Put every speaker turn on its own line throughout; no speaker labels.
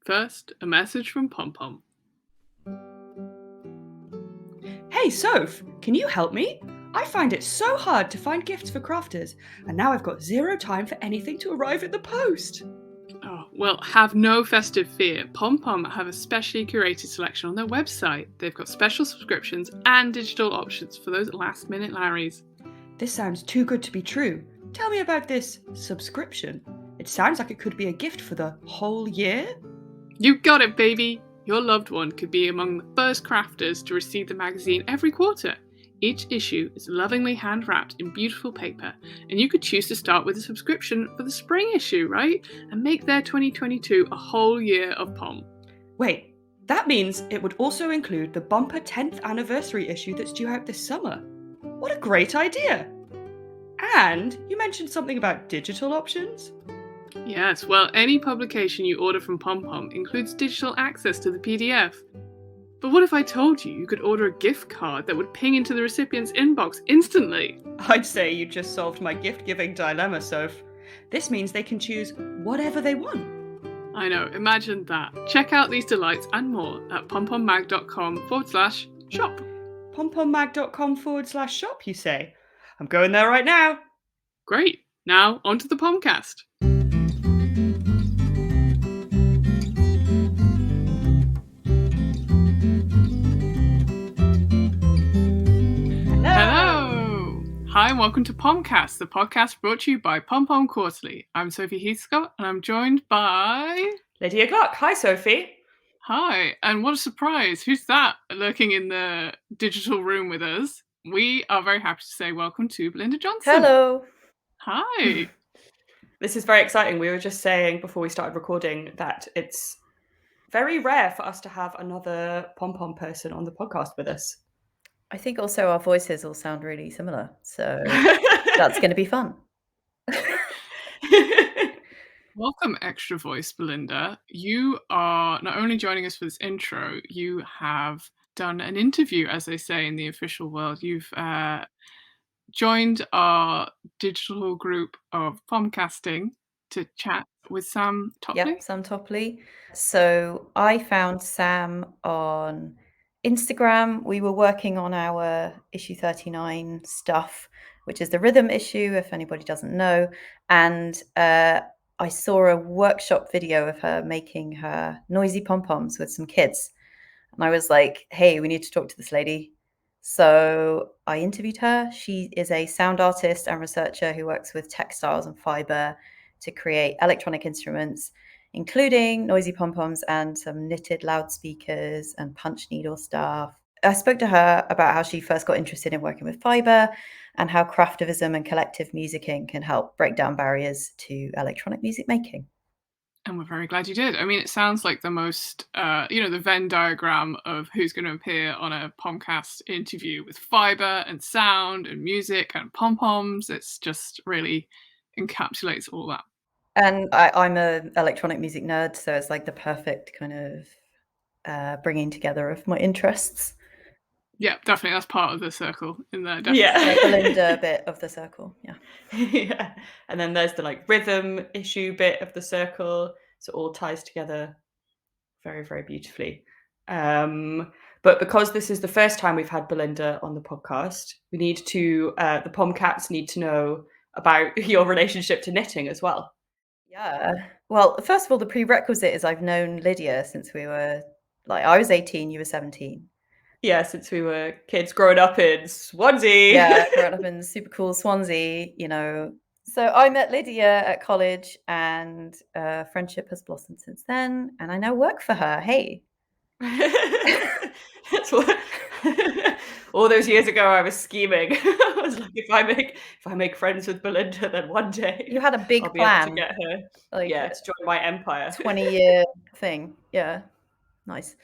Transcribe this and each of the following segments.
First, a message from Pom Pom.
Hey Soph, can you help me? I find it so hard to find gifts for crafters, and now I've got zero time for anything to arrive in the post.
Oh, well, have no festive fear. Pom Pom have a specially curated selection on their website. They've got special subscriptions and digital options for those last-minute Larrys.
This sounds too good to be true. Tell me about this subscription. It sounds like it could be a gift for the whole year.
You got it, baby! Your loved one could be among the first crafters to receive the magazine every quarter. Each issue is lovingly hand-wrapped in beautiful paper, and you could choose to start with a subscription for the spring issue, right? And make their 2022 a whole year of Pom.
Wait, that means it would also include the bumper 10th anniversary issue that's due out this summer. What a great idea! And you mentioned something about digital options?
Yes, well, any publication you order from Pom Pom includes digital access to the PDF. But what if I told you you could order a gift card that would ping into the recipient's inbox instantly?
I'd say you just solved my gift-giving dilemma, Soph. This means they can choose whatever they want.
I know, imagine that. Check out these delights and more at pompommag.com/shop.
pompommag.com/shop, you say? I'm going there right now.
Great. Now, onto the Pomcast. Hello! Hi and welcome to Pomcasts, the podcast brought to you by Pom Pom Quarterly. I'm Sophie Heathscott and I'm joined by...
Lydia Gluck. Hi, Sophie.
Hi, and what a surprise. Who's that lurking in the digital room with us? We are very happy to say welcome to Belinda Johnson.
Hello.
Hi.
This is very exciting. We were just saying before we started recording that it's very rare for us to have another Pom Pom person on the podcast with us.
I think also our voices all sound really similar, so that's going to be fun.
Welcome, Extra Voice Belinda. You are not only joining us for this intro, you have done an interview, as they say in the official world. You've joined our digital group of Pomcasting to chat with Sam Topley.
Yep, Sam Topley. So I found Sam on Instagram. We were working on our issue 39 stuff, which is the rhythm issue, if anybody doesn't know. And I saw a workshop video of her making her noisy pom-poms with some kids. And I was like, hey, we need to talk to this lady. So I interviewed her. She is a sound artist and researcher who works with textiles and fiber to create electronic instruments, including noisy pom-poms and some knitted loudspeakers and punch needle stuff. I spoke to her about how she first got interested in working with fiber and how craftivism and collective musicking can help break down barriers to electronic music making.
And we're very glad you did. I mean, it sounds like the most, the Venn diagram of who's going to appear on a Pomcast interview with fiber and sound and music and pom-poms. It's just really encapsulates all that.
And I'm an electronic music nerd, so it's like the perfect kind of bringing together of my interests.
Yeah, definitely. That's part of the circle in there. Definitely.
Yeah.
The Belinda bit of the circle. Yeah.
Yeah. And then there's the rhythm issue bit of the circle. So it all ties together very, very beautifully. But because this is the first time we've had Belinda on the podcast, we need to, the Pomcats need to know about your relationship to knitting as well.
Yeah. Well, first of all, the prerequisite is I've known Lydia since we were, I was 18, you were 17.
Yeah, since we were kids growing up in Swansea.
Yeah, growing up in super cool Swansea, So I met Lydia at college and friendship has blossomed since then. And I now work for her. Hey.
That's what all those years ago I was scheming. I was like, if I make friends with Belinda, then one day
you had a big
I'll be
plan
able to get her. To join my empire.
20-year thing. Yeah. Nice.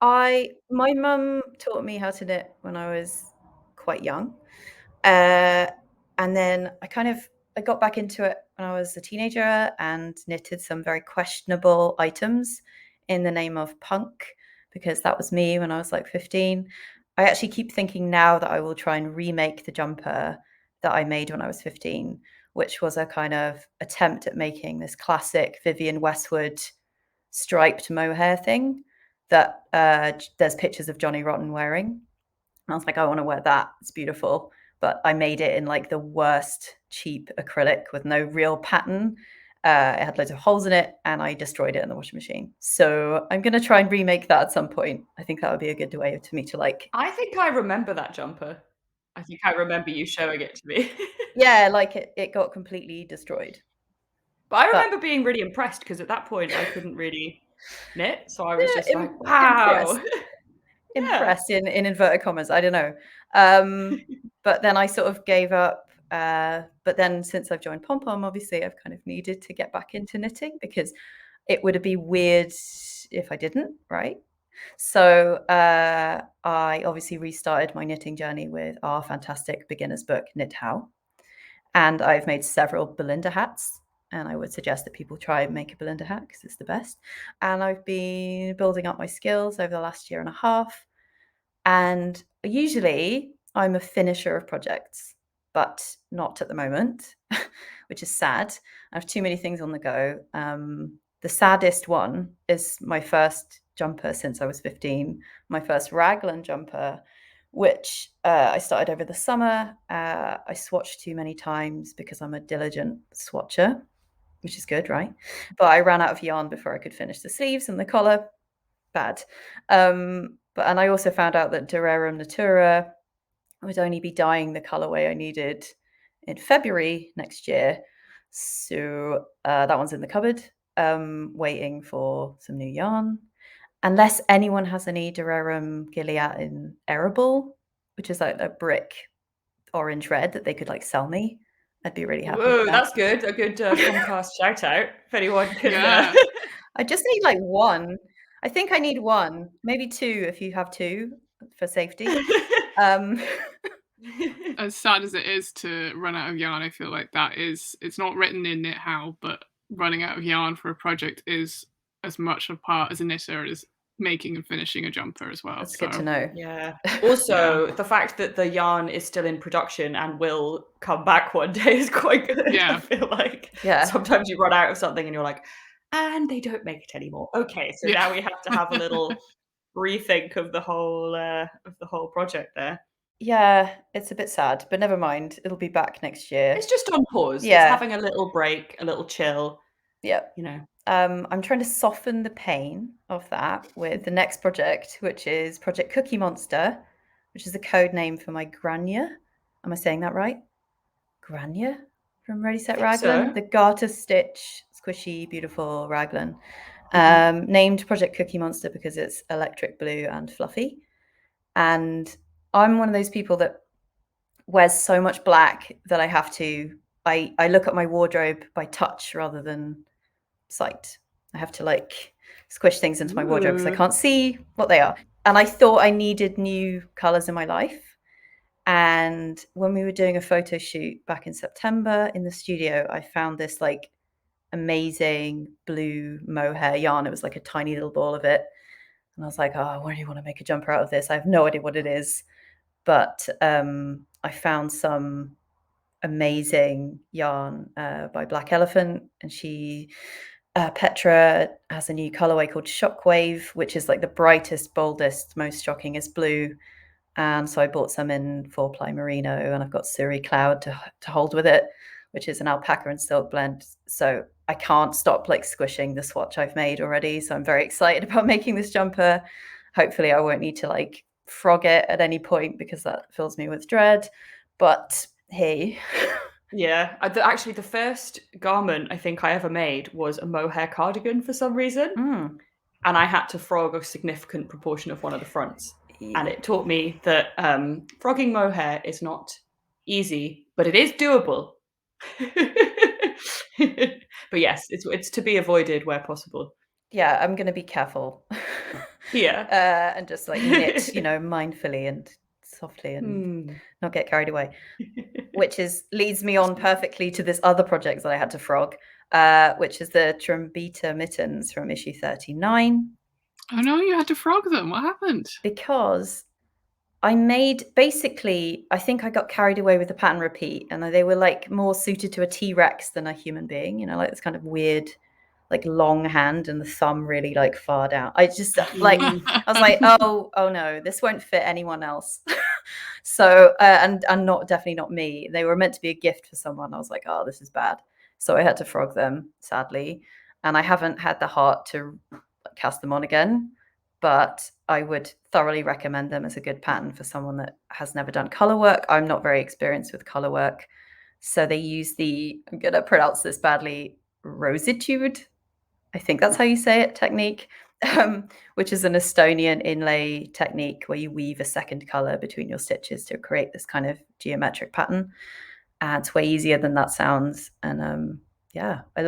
My mum taught me how to knit when I was quite young. And then I got back into it when I was a teenager and knitted some very questionable items in the name of punk, because that was me when I was 15. I actually keep thinking now that I will try and remake the jumper that I made when I was 15, which was a kind of attempt at making this classic Vivienne Westwood striped mohair thing that there's pictures of Johnny Rotten wearing. And I was like, I want to wear that. It's beautiful. But I made it in like the worst cheap acrylic with no real pattern. It had loads of holes in it, and I destroyed it in the washing machine. So I'm going to try and remake that at some point. I think that would be a good way to me to like.
I think I remember that jumper. I think I remember you showing it to me.
Yeah, like it got completely destroyed.
But I remember being really impressed because at that point I couldn't really knit, so I was just like, wow.
Impressed in inverted commas. I don't know. But then I sort of gave up. But then since I've joined Pom Pom, obviously I've kind of needed to get back into knitting because it would be weird if I didn't, right? So I obviously restarted my knitting journey with our fantastic beginner's book, Knit How. And I've made several Belinda hats. And I would suggest that people try and make a Belinda hat because it's the best. And I've been building up my skills over the last year and a half. And usually I'm a finisher of projects, but not at the moment, which is sad. I have too many things on the go. The saddest one is my first jumper since I was 15, my first raglan jumper, which I started over the summer. I swatched too many times because I'm a diligent swatcher, which is good, right? But I ran out of yarn before I could finish the sleeves and the collar. Bad. And I also found out that Rerum Natura would only be dyeing the colorway I needed in February next year. So that one's in the cupboard, waiting for some new yarn. Unless anyone has any Rerum Gilliatt in Arable, which is like a brick orange red that they could like sell me, I'd be really happy.
Whoa, that's good. A good Pomcast shout out if anyone can.
Yeah.
I just need like one. I think I need one, maybe two if you have two for safety.
As sad as it is to run out of yarn, I feel like it's not written in Knit How, but running out of yarn for a project is as much a part as a knitter as making and finishing a jumper as well.
That's good to know.
Yeah. Also, the fact that the yarn is still in production and will come back one day is quite good.
Yeah.
I feel like
Yeah.
sometimes you run out of something and you're like, and they don't make it anymore. Okay, so now we have to have a little rethink of the whole project there.
Yeah, it's a bit sad, but never mind. It'll be back next year.
It's just on pause.
Yeah.
It's having a little break, a little chill.
Yeah.
You know.
I'm trying to soften the pain of that with the next project, which is Project Cookie Monster, which is the code name for my Grainne. Am I saying that right? Grainne from Ready Set Raglan, the garter stitch, squishy, beautiful raglan. Named Project Cookie Monster because it's electric blue and fluffy. And I'm one of those people that wears so much black that I look at my wardrobe by touch rather than sight. I have to like squish things into my wardrobe because I can't see what they are. And I thought I needed new colors in my life. And when we were doing a photo shoot back in September in the studio, I found this like amazing blue mohair yarn. It was like a tiny little ball of it. And I was like, oh, I really want to make a jumper out of this. I have no idea what it is. But I found some amazing yarn by Black Elephant. And Petra has a new colorway called Shockwave, which is like the brightest, boldest, most shockingest blue. And so I bought some in 4-ply merino, and I've got Suri Cloud to hold with it, which is an alpaca and silk blend. So I can't stop like squishing the swatch I've made already. So I'm very excited about making this jumper. Hopefully I won't need to like frog it at any point because that fills me with dread. But hey.
Yeah, actually the first garment I think I ever made was a mohair cardigan for some reason. And I had to frog a significant proportion of one of the fronts. And it taught me that frogging mohair is not easy, but it is doable. But yes, it's to be avoided where possible.
Yeah, I'm going to be careful.
Yeah.
And just like knit, mindfully and softly and not get carried away. Which leads me on perfectly to this other project that I had to frog, which is the Trembita mittens from issue 39.
Oh no, you had to frog them. What happened?
Because I made basically, I think I got carried away with the pattern repeat, and they were like more suited to a T-Rex than a human being, like this kind of weird, like long hand and the thumb really like far down. I just like, I was like, oh no, this won't fit anyone else. So, and definitely not me. They were meant to be a gift for someone. I was like, oh, this is bad. So I had to frog them, sadly. And I haven't had the heart to cast them on again, but I would thoroughly recommend them as a good pattern for someone that has never done color work. I'm not very experienced with color work. So they use I'm going to pronounce this badly, rositude. I think that's how you say it, technique, which is an Estonian inlay technique where you weave a second color between your stitches to create this kind of geometric pattern. And it's way easier than that sounds. And yeah, I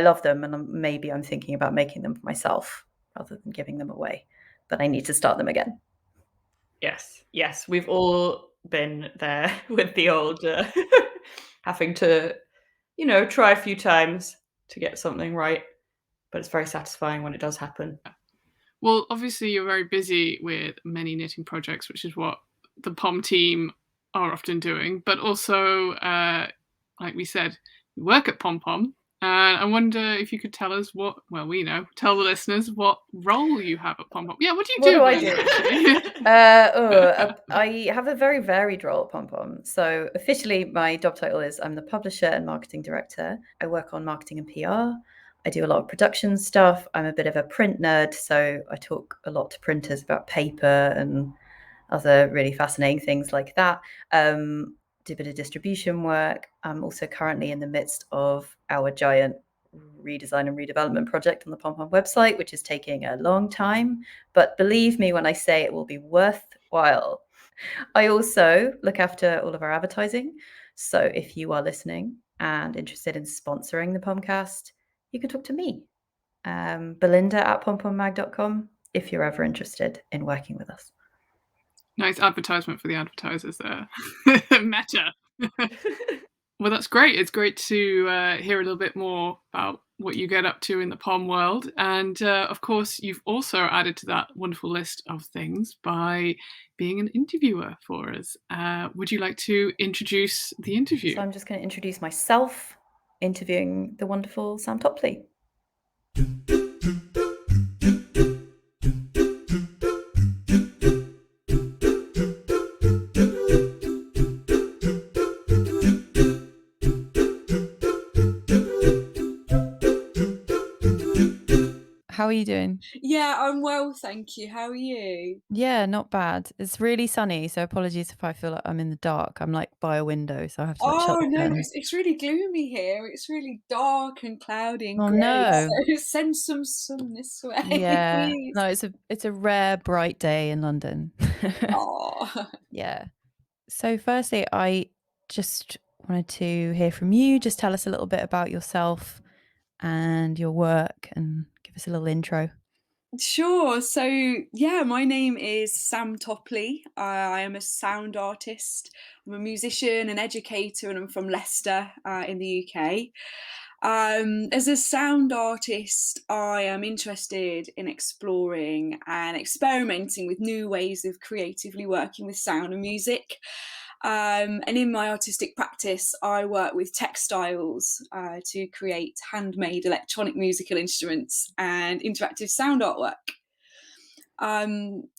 love them. And maybe I'm thinking about making them for myself rather than giving them away. But I need to start them again.
Yes. We've all been there with the old having to, try a few times to get something right. But it's very satisfying when it does happen.
Well, obviously you're very busy with many knitting projects, which is what the Pom team are often doing. But also, like we said, you work at Pom Pom. I wonder if you could tell us tell the listeners what role you have at Pom Pom. Yeah, what do you do?
What do I have a very varied role at Pom Pom. So officially, my job title is I'm the publisher and marketing director. I work on marketing and PR. I do a lot of production stuff. I'm a bit of a print nerd, so I talk a lot to printers about paper and other really fascinating things like that. Do a bit of distribution work. I'm also currently in the midst of our giant redesign and redevelopment project on the Pom Pom website, which is taking a long time. But believe me when I say it will be worthwhile. I also look after all of our advertising. So if you are listening and interested in sponsoring the Pomcast, you can talk to me, Belinda at pompommag.com, if you're ever interested in working with us.
Nice advertisement for the advertisers there. Meta. Well, that's great. It's great to hear a little bit more about what you get up to in the Pom world. And of course, you've also added to that wonderful list of things by being an interviewer for us. Would you like to introduce the interview?
So I'm just going to introduce myself, interviewing the wonderful Sam Topley. How are you doing?
Yeah, I'm well, thank you. How are you?
Yeah, not bad. It's really sunny, so apologies if I feel like I'm in the dark. I'm like by a window, so I have to shut the
No,
curtains.
it's really gloomy here. It's really dark and cloudy and
Oh
grey.
no!
So send some sun this way.
Yeah,
please.
no, it's a rare bright day in London.
Oh.
Yeah. So firstly, I just wanted to hear from you. Just tell us a little bit about yourself and your work, and give us a little intro.
Sure. So, yeah, my name is Sam Topley. I am a sound artist. I'm a musician, an educator, and I'm from Leicester in the UK. As a sound artist, I am interested in exploring and experimenting with new ways of creatively working with sound and music. And in my artistic practice, I work with textiles to create handmade electronic musical instruments and interactive sound artwork.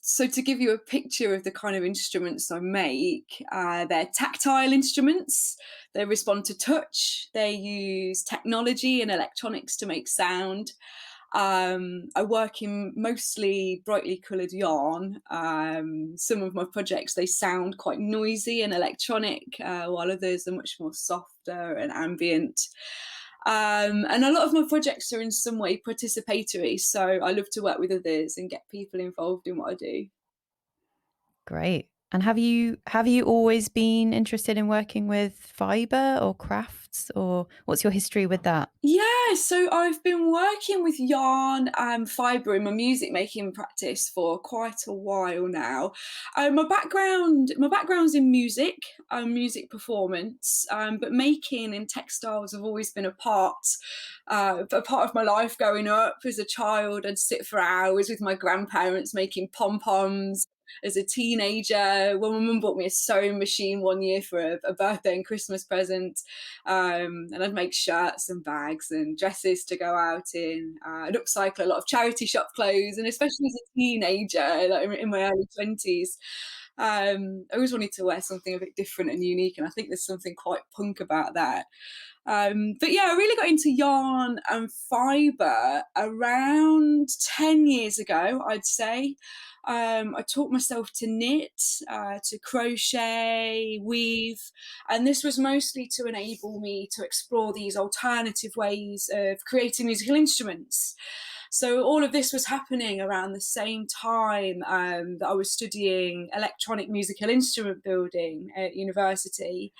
So to give you a picture of the kind of instruments I make, they're tactile instruments. They respond to touch. They use technology and electronics to make sound. I work in mostly brightly coloured yarn. Some of my projects, they sound quite noisy and electronic, while others are much more softer and ambient. And a lot of my projects are in some way participatory, so I love to work with others and get people involved in what I do.
Great. And have you always been interested in working with fibre or crafts, or what's your history with that?
Yeah, so I've been working with yarn and fibre in my music making practice for quite a while now. My background's in music, music performance, but making and textiles have always been a part of my life growing up. As a child, I'd sit for hours with my grandparents making pom-poms. as a teenager. When my mum bought me a sewing machine one year for a birthday and Christmas present, and I'd make shirts and bags and dresses to go out in. I'd upcycle a lot of charity shop clothes, and especially as a teenager, like in my early 20s, I always wanted to wear something a bit different and unique, and I think there's something quite punk about that. But yeah, I really got into yarn and fibre around 10 years ago, I'd say. I taught myself to knit, to crochet, weave, and this was mostly to enable me to explore these alternative ways of creating musical instruments. So all of this was happening around the same time that I was studying electronic musical instrument building at university.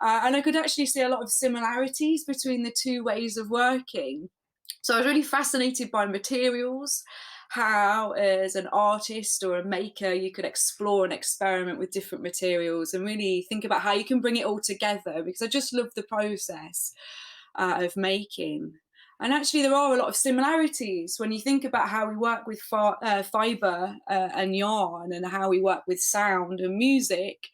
And I could actually see a lot of similarities between the two ways of working. So I was really fascinated by materials, how as an artist or a maker you could explore and experiment with different materials and really think about how you can bring it all together, because I just love the process of making. And actually there are a lot of similarities when you think about how we work with fibre and yarn, and how we work with sound and music.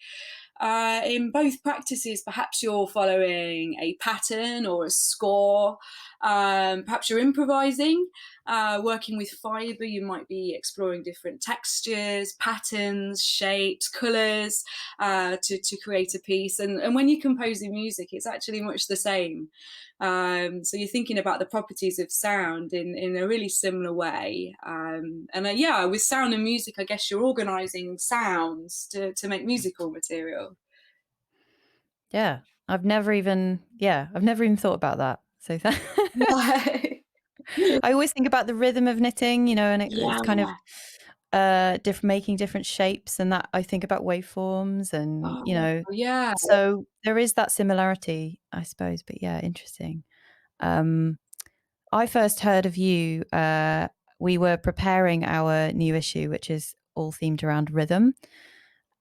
In both practices, perhaps you're following a pattern or a score, perhaps you're improvising. Working with fibre, you might be exploring different textures, patterns, shapes, colours to create a piece. And when you're composing music, it's actually much the same. So you're thinking about the properties of sound in a really similar way. Yeah, with sound and music, I guess you're organising sounds to make musical material.
Yeah, I've never even thought about that. So I always think about the rhythm of knitting, and it's kind of different, making different shapes, and that I think about waveforms, and
yeah.
So there is that similarity, I suppose. But yeah, interesting. I first heard of you. We were preparing our new issue, which is all themed around rhythm,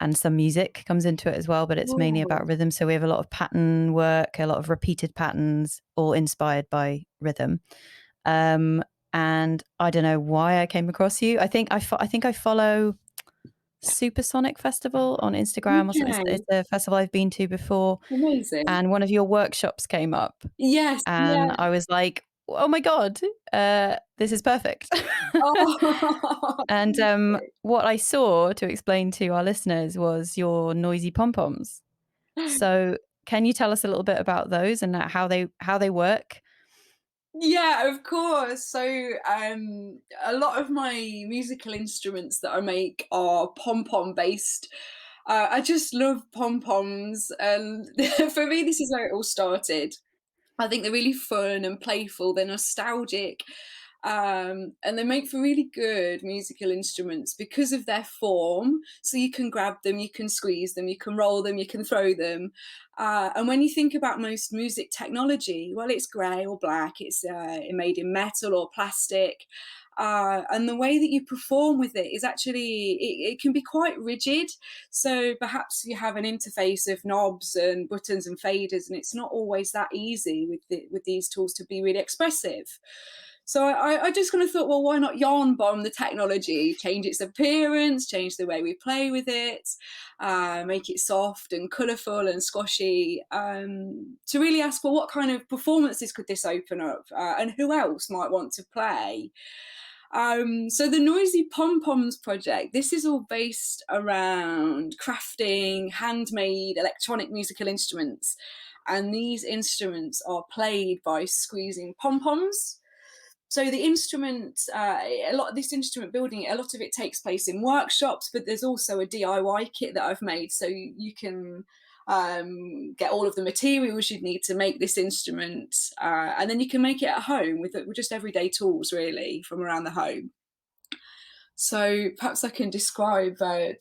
and some music comes into it as well, but it's mainly about rhythm. So we have a lot of pattern work, a lot of repeated patterns, all inspired by rhythm. And I don't know why I came across you. I think I follow Supersonic Festival on Instagram or something. It's a festival I've been to before.
Amazing.
And one of your workshops came up.
Yes.
And I was like, oh my God, this is perfect. And what I saw, to explain to our listeners, was your noisy pom-poms. So can you tell us a little bit about those and how they work?
Yeah, of course. So a lot of my musical instruments that I make are pom-pom based. I just love pom-poms, and for me this is where it all started. I think they're really fun and playful, they're nostalgic, and they make for really good musical instruments because of their form. So you can grab them, you can squeeze them, you can roll them, you can throw them. And when you think about most music technology, well, it's grey or black, it's made in metal or plastic. And the way that you perform with it is actually, it can be quite rigid. So perhaps you have an interface of knobs and buttons and faders, and it's not always that easy with these tools to be really expressive. So I just kind of thought, well, why not yarn bomb the technology, change its appearance, change the way we play with it, make it soft and colourful and squashy, to really ask, well, what kind of performances could this open up, and who else might want to play? So the Noisy Pom-Poms project, this is all based around crafting handmade electronic musical instruments. And these instruments are played by squeezing pom-poms. So the instrument, a lot of this instrument building, a lot of it takes place in workshops, but there's also a DIY kit that I've made. So you can get all of the materials you'd need to make this instrument, and then you can make it at home with just everyday tools, really, from around the home. So perhaps I can describe a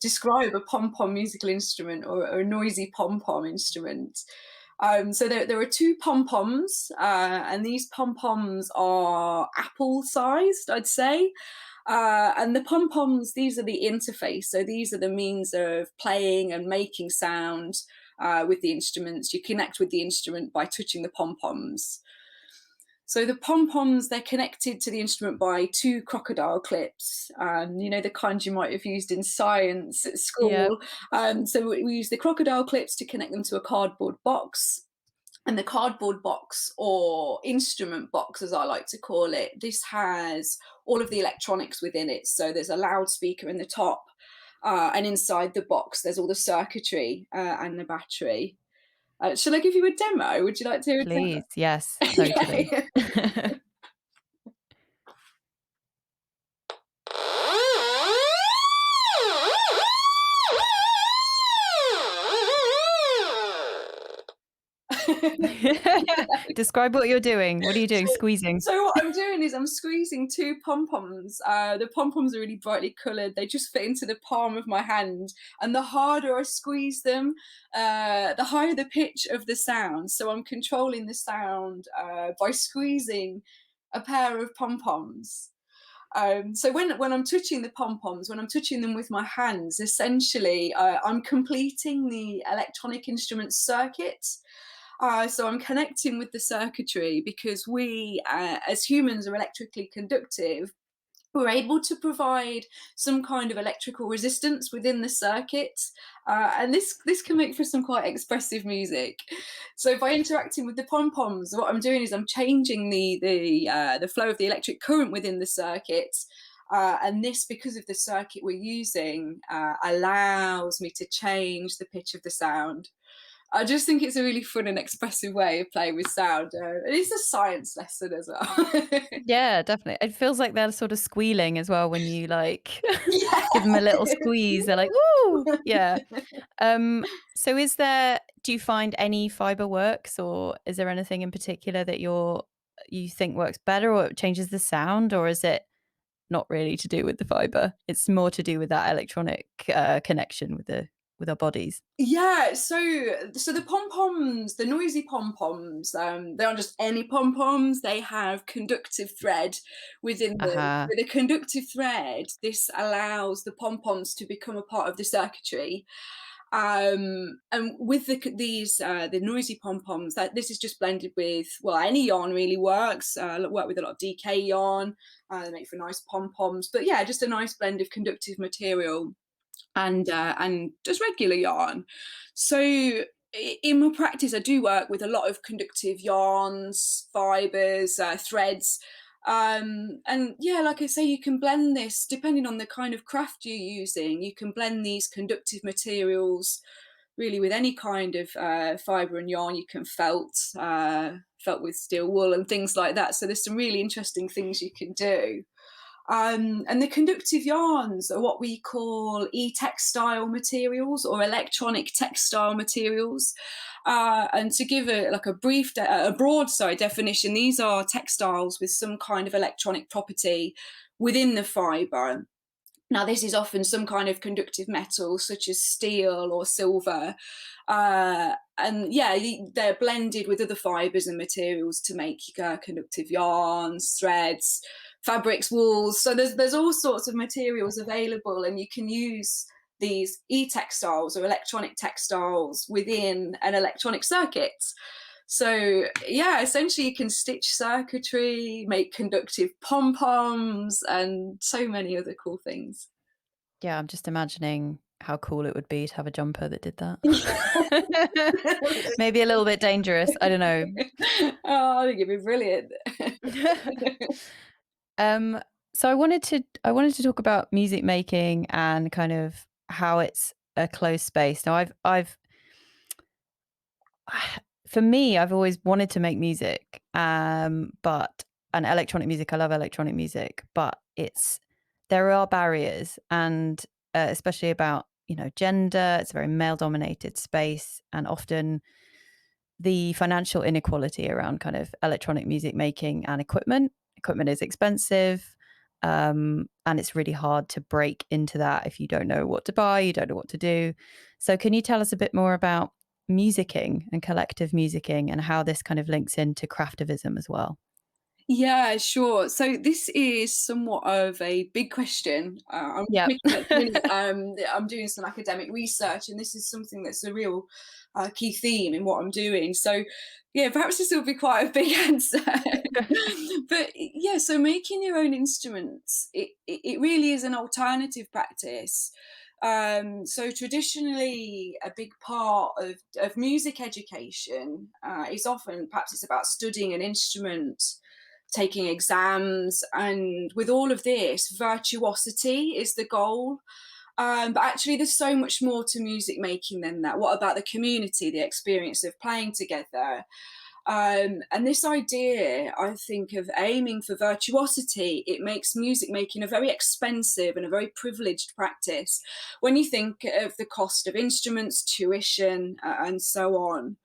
pom-pom musical instrument, or a noisy pom-pom instrument. So there are two pom-poms, and these pom-poms are apple-sized, I'd say. And the pom-poms, these are the interface. So these are the means of playing and making sound with the instruments. You connect with the instrument by touching the pom-poms. So the pom-poms, they're connected to the instrument by 2 crocodile clips, the kind you might have used in science at
Yeah.
school. So we use the crocodile clips to connect them to a cardboard box. And the cardboard box, or instrument box as I like to call it, this has all of the electronics within it. So there's a loudspeaker in the top, and inside the box there's all the circuitry and the battery. Shall I give you a demo? Would you like to hear a demo?
Please. Yes, totally.
Yeah.
Describe what you're doing. What are you doing? Squeezing.
So what I'm doing is I'm squeezing 2 pom-poms. The pom-poms are really brightly coloured. They just fit into the palm of my hand. And the harder I squeeze them, the higher the pitch of the sound. So I'm controlling the sound by squeezing a pair of pom-poms. So when I'm touching the pom-poms, when I'm touching them with my hands, essentially I'm completing the electronic instrument circuit. So I'm connecting with the circuitry, because we, as humans, are electrically conductive. We're able to provide some kind of electrical resistance within the circuit, and this can make for some quite expressive music. So by interacting with the pom-poms, what I'm doing is I'm changing the flow of the electric current within the circuit. And this, because of the circuit we're using, allows me to change the pitch of the sound. I just think it's a really fun and expressive way of playing with sound. It's a science lesson as well.
Yeah, definitely. It feels like they're sort of squealing as well when you like
Yeah.
give them a little squeeze. They're like, "Ooh!" Yeah. So do you find any fiber works, or is there anything in particular that you think works better, or it changes the sound, or is it not really to do with the fiber? It's more to do with that electronic connection with our bodies.
Yeah, so the pom-poms, the noisy pom-poms, they aren't just any pom-poms, they have conductive thread within them.
Uh-huh.
With a conductive thread, this allows the pom-poms to become a part of the circuitry. And with the noisy pom-poms, that this is just blended with, well, any yarn really works. Work with a lot of DK yarn, they make for nice pom-poms. But yeah, just a nice blend of conductive material and just regular yarn. So in my practice, I do work with a lot of conductive yarns, fibres, threads. And yeah, like I say, you can blend this depending on the kind of craft you're using. You can blend these conductive materials really with any kind of fibre and yarn. You can felt with steel wool and things like that. So there's some really interesting things you can do. And the conductive yarns are what we call e-textile materials, or electronic textile materials. And to give a broad definition, these are textiles with some kind of electronic property within the fibre. Now, this is often some kind of conductive metal, such as steel or silver. And yeah, they're blended with other fibres and materials to make conductive yarns, threads, fabrics, wools. So there's all sorts of materials available, and you can use these e-textiles or electronic textiles within an electronic circuit. So yeah, essentially you can stitch circuitry, make conductive pom-poms, and so many other cool things.
Yeah, I'm just imagining how cool it would be to have a jumper that did that. Maybe a little bit dangerous. I don't know.
Oh, I think it'd be brilliant.
So I wanted to talk about music making and kind of how it's a closed space. Now for me, I've always wanted to make music, but electronic music. I love electronic music, but there are barriers, and especially about gender. It's a very male-dominated space, and often the financial inequality around kind of electronic music making and equipment. Equipment is expensive, and it's really hard to break into that if you don't know what to buy, you don't know what to do. So can you tell us a bit more about musicking and collective musicking and how this kind of links into craftivism as well?
Yeah, sure. So this is somewhat of a big question. I'm
Yeah.
admitting at the minute, that I'm doing some academic research, and this is something that's a real key theme in what I'm doing. So, yeah, perhaps this will be quite a big answer. But yeah, so making your own instruments, it really is an alternative practice. So traditionally, a big part of music education is often, perhaps it's about studying an instrument, taking exams, and with all of this, virtuosity is the goal. But actually, there's so much more to music making than that. What about the community, the experience of playing together? And this idea, I think, of aiming for virtuosity, it makes music making a very expensive and a very privileged practice when you think of the cost of instruments, tuition, and so on.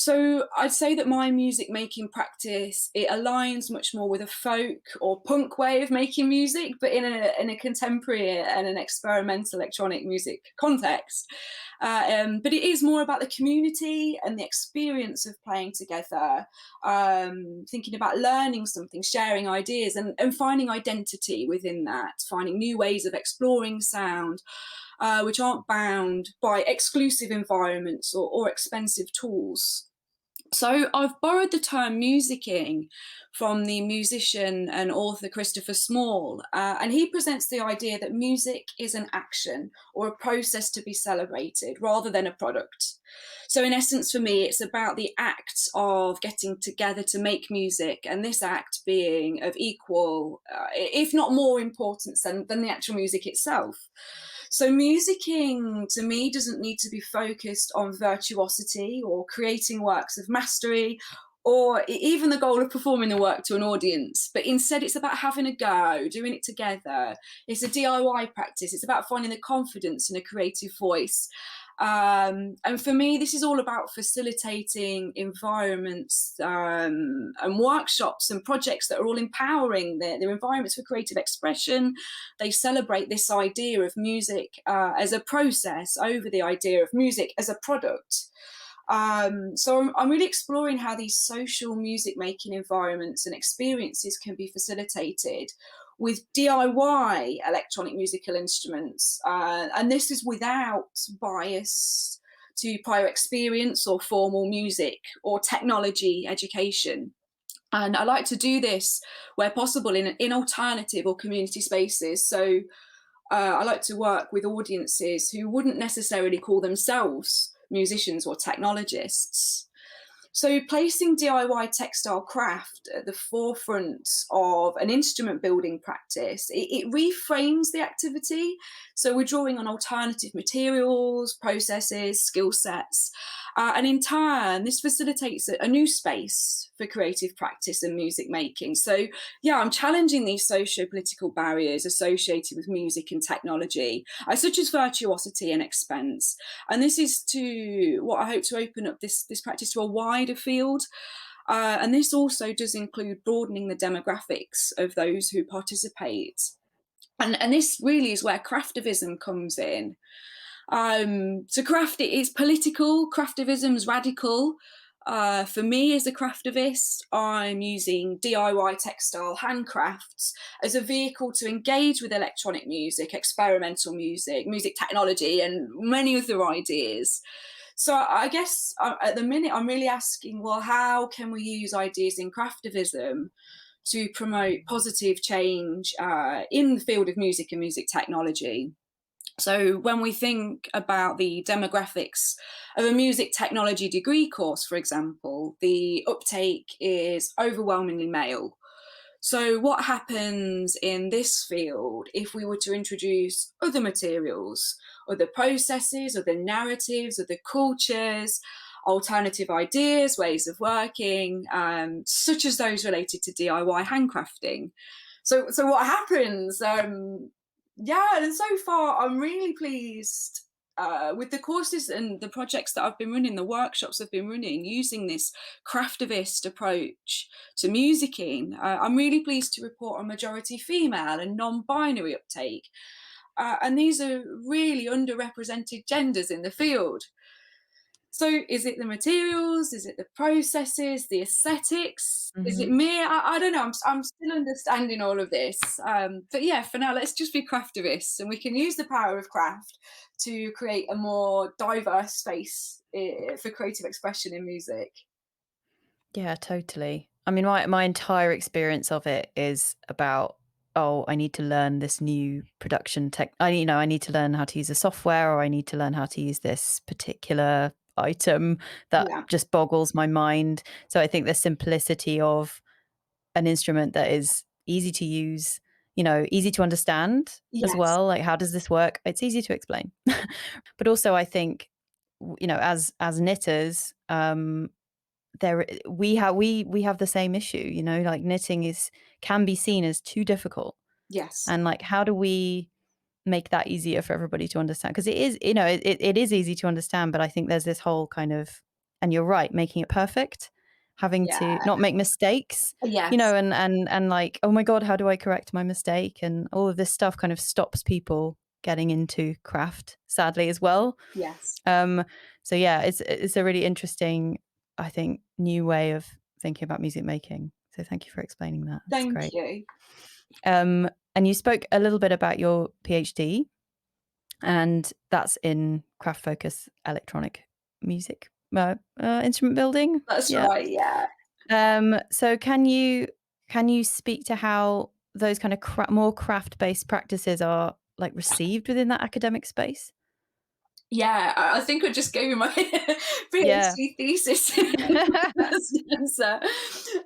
So I'd say that my music making practice, it aligns much more with a folk or punk way of making music, but in a contemporary and an experimental electronic music context. But it is more about the community and the experience of playing together, thinking about learning something, sharing ideas, and finding identity within that, finding new ways of exploring sound, which aren't bound by exclusive environments or expensive tools. So I've borrowed the term musicking from the musician and author Christopher Small, and he presents the idea that music is an action or a process to be celebrated rather than a product. So in essence, for me, it's about the act of getting together to make music, and this act being of equal, if not more importance than the actual music itself. So musicking to me doesn't need to be focused on virtuosity or creating works of mastery or even the goal of performing the work to an audience, but instead it's about having a go, doing it together. It's a DIY practice. It's about finding the confidence in a creative voice. And for me, this is all about facilitating environments and workshops and projects that are all empowering. Their environments for creative expression. They celebrate this idea of music as a process over the idea of music as a product. So I'm really exploring how these social music making environments and experiences can be facilitated with DIY electronic musical instruments. And this is without bias to prior experience or formal music or technology education. And I like to do this where possible in alternative or community spaces. So I like to work with audiences who wouldn't necessarily call themselves musicians or technologists. So placing DIY textile craft at the forefront of an instrument building practice, it reframes the activity. So we're drawing on alternative materials, processes, skill sets, and in turn, this facilitates a new space for creative practice and music making. So yeah, I'm challenging these socio-political barriers associated with music and technology, such as virtuosity and expense. And this is to what I hope to open up this practice to a wider field. And this also does include broadening the demographics of those who participate. And this really is where craftivism comes in. So craft is political, craftivism is radical. For me as a craftivist, I'm using DIY textile handcrafts as a vehicle to engage with electronic music, experimental music, music technology, and many other ideas. So I guess at the minute I'm really asking, well, how can we use ideas in craftivism to promote positive change in the field of music and music technology? So when we think about the demographics of a music technology degree course, for example, the uptake is overwhelmingly male. So what happens in this field if we were to introduce other materials, other processes, other narratives, other cultures, alternative ideas, ways of working, such as those related to DIY handcrafting? So what happens? Yeah, and so far I'm really pleased with the courses and the projects that I've been running, the workshops I've been running, using this craftivist approach to musicking. I'm really pleased to report a majority female and non-binary uptake. And these are really underrepresented genders in the field. So is it the materials? Is it the processes, the aesthetics? Is it
Mhm.
me? I don't know. I'm still understanding all of this. But yeah, for now, let's just be craftivists, and we can use the power of craft to create a more diverse space for creative expression in music.
Yeah, totally. I mean, my entire experience of it is about, oh, I need to learn this new production tech. I need to learn how to use a software, or I need to learn how to use this particular item that
Yeah.
just boggles my mind. So I think the simplicity of an instrument that is easy to use, easy to understand as
Yes.
well. Like, how does this work? It's easy to explain. But also, I think, as knitters, there we have the same issue, like knitting can be seen as too difficult,
Yes.
and like, how do we make that easier for everybody to understand? Because it is, it is easy to understand, but I think there's this whole kind of, and you're right, making it perfect, having to
Yeah.
not make mistakes,
Yes.
and like, oh my god, how do I correct my mistake? And all of this stuff kind of stops people getting into craft, sadly, as well.
Yes.
So yeah, it's a really interesting, I think, new way of thinking about music making. So thank you for explaining that. That's
Thank
great.
you.
And you spoke a little bit about your PhD, and that's in craft focus electronic music, instrument building.
That's
Yeah.
right. Yeah.
So can you speak to how those kind of more craft based practices are like received within that academic space?
Yeah, I think I just gave you my
Yeah.
PhD thesis answer.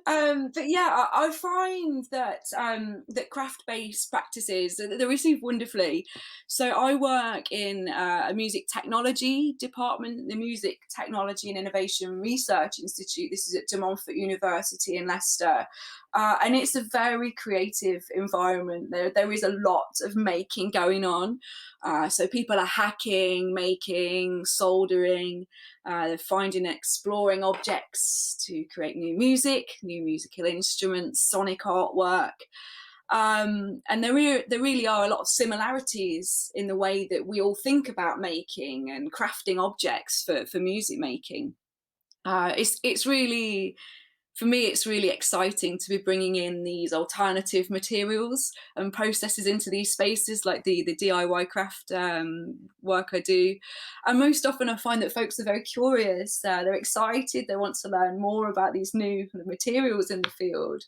But yeah, I find that that craft-based practices they're received wonderfully. So I work in a music technology department, the Music Technology and Innovation Research Institute. This is at De Montfort University in Leicester. And it's a very creative environment. There is a lot of making going on. So people are hacking, making, soldering, finding and exploring objects to create new music, new musical instruments, sonic artwork. And there really are a lot of similarities in the way that we all think about making and crafting objects for music making. It's really, for me, it's really exciting to be bringing in these alternative materials and processes into these spaces, like the DIY craft work I do. And most often I find that folks are very curious, they're excited, they want to learn more about these new kind of materials in the field.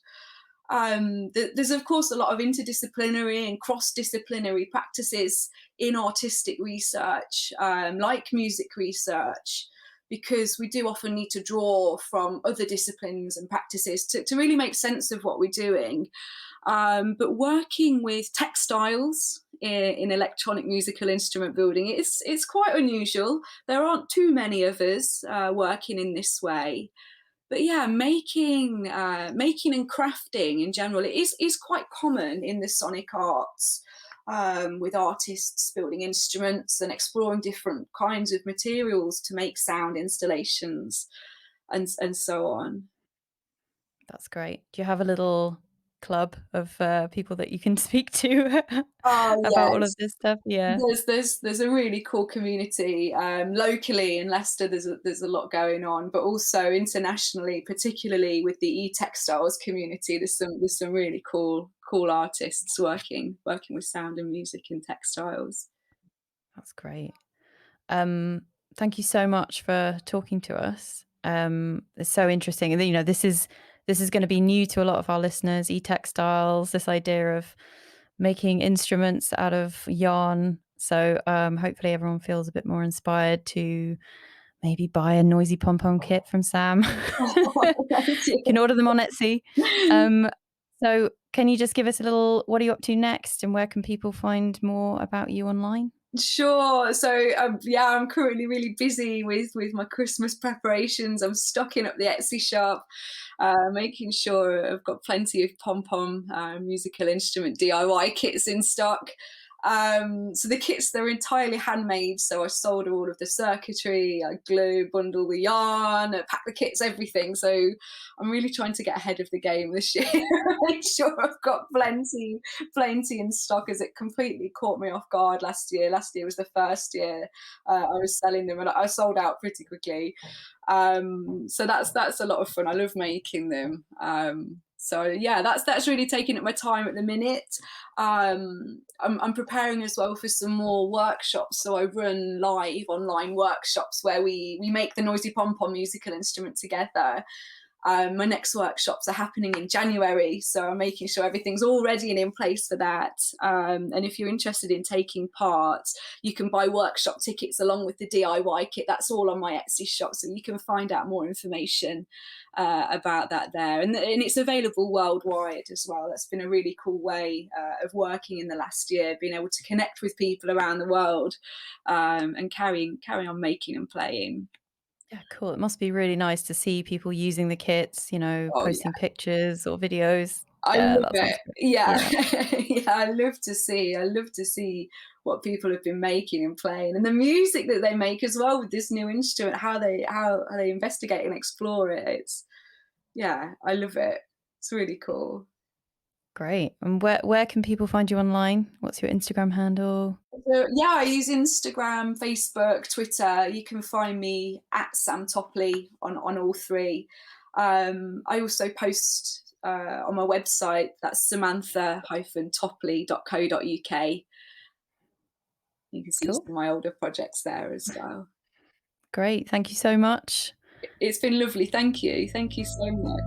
There's of course a lot of interdisciplinary and cross-disciplinary practices in artistic research, like music research, because we do often need to draw from other disciplines and practices to really make sense of what we're doing. But working with textiles in electronic musical instrument building, it's quite unusual. There aren't too many of us working in this way. But yeah, making and crafting in general is quite common in the sonic arts, with artists building instruments and exploring different kinds of materials to make sound installations and so on.
That's great. Do you have a little club of people that you can speak to
Oh
about all of
yes.
this stuff? Yeah.
There's a really cool community locally in Leicester. There's a lot going on, but also internationally, particularly with the e-textiles community. There's some really cool artists working with sound and music in textiles.
That's great. Thank you so much for talking to us. It's so interesting, and this is going to be new to a lot of our listeners. E-textiles, this idea of making instruments out of yarn. So hopefully everyone feels a bit more inspired to maybe buy a noisy pom-pom kit from Sam.
Thank
You can order them on Etsy.
you.
So can you just give us a little, what are you up to next, and where can people find more about you online?
Sure. So yeah, I'm currently really busy with my Christmas preparations. I'm stocking up the Etsy shop, making sure I've got plenty of Pom Pom musical instrument DIY kits in stock. So the kits, they're entirely handmade. So I solder all of the circuitry, I glue, bundle the yarn, pack the kits, everything. So I'm really trying to get ahead of the game this year. Make sure I've got plenty in stock, as it completely caught me off guard last year. Last year was the first year I was selling them, and I sold out pretty quickly. So that's a lot of fun. I love making them. So yeah, that's really taking up my time at the minute. I'm preparing as well for some more workshops. So I run live online workshops where we make the noisy pom-pom musical instrument together. My next workshops are happening in January, so I'm making sure everything's all ready and in place for that. And if you're interested in taking part, you can buy workshop tickets along with the DIY kit. That's all on my Etsy shop, so you can find out more information about that there. And it's available worldwide as well. That's been a really cool way of working in the last year, being able to connect with people around the world and carry on making and playing.
Yeah, cool. It must be really nice to see people using the kits,
Oh,
posting pictures or videos.
I
Yeah,
love
that sounds
it.
great.
Yeah.
Yeah.
Yeah, I love to see what people have been making and playing, and the music that they make as well with this new instrument, how they investigate and explore it. I love it. It's really cool.
Great. And where can people find you online? What's your Instagram handle?
So, I use Instagram, Facebook, Twitter. You can find me at Sam Topley on all three. I also post on my website. That's samantha-topley.co.uk. You can see
Cool.
some of my older projects there as well.
Great. Thank you so much.
It's been lovely. Thank you. Thank you so much.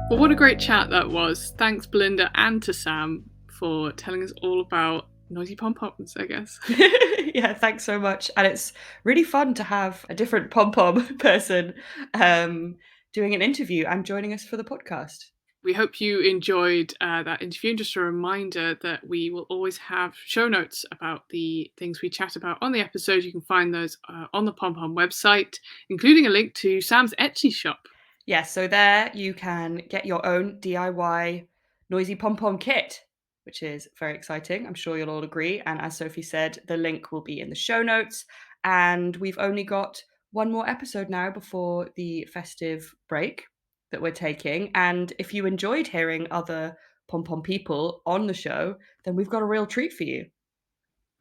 Well, what a great chat that was. Thanks, Belinda, and to Sam for telling us all about noisy pom-poms, I guess.
Yeah, thanks so much. And it's really fun to have a different pom-pom person doing an interview and joining us for the podcast.
We hope you enjoyed that interview. And just a reminder that we will always have show notes about the things we chat about on the episode. You can find those on the Pom Pom website, including a link to Sam's Etsy shop.
Yes, so there you can get your own DIY noisy pom-pom kit, which is very exciting. I'm sure you'll all agree. And as Sophie said, the link will be in the show notes. And we've only got one more episode now before the festive break that we're taking. And if you enjoyed hearing other pom-pom people on the show, then we've got a real treat for you.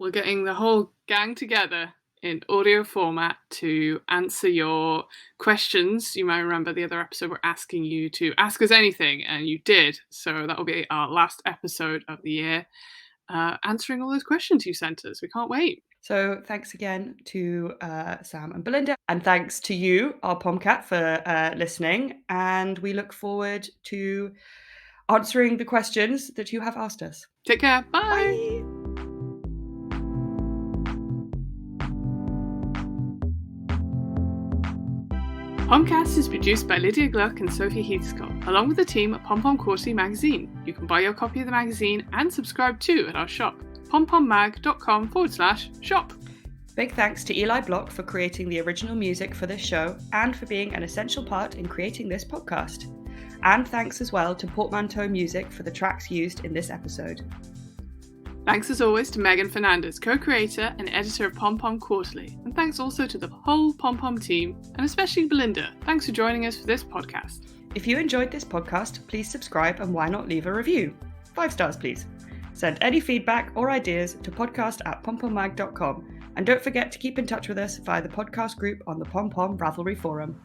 We're getting the whole gang together in audio format to answer your questions. You might remember the other episode we're asking you to ask us anything, and you did. So that will be our last episode of the year, answering all those questions you sent us. We can't wait.
So thanks again to Sam and Belinda, and thanks to you, our Pomcat, for listening. And we look forward to answering the questions that you have asked us.
Take care. Bye.
Bye.
Pomcasts is produced by Lydia Gluck and Sophie Heathscott, along with the team at Pom Pom Quarterly magazine. You can buy your copy of the magazine and subscribe too at our shop, pompommag.com/shop.
Big thanks to Eli Block for creating the original music for this show and for being an essential part in creating this podcast. And thanks as well to Portmanteau Music for the tracks used in this episode.
Thanks as always to Megan Fernandez, co-creator and editor of Pom Pom Quarterly. And thanks also to the whole Pom Pom team, and especially Belinda. Thanks for joining us for this podcast.
If you enjoyed this podcast, please subscribe and why not leave a review? 5 stars, please. Send any feedback or ideas to podcast@pompommag.com. And don't forget to keep in touch with us via the podcast group on the Pom Pom Ravelry Forum.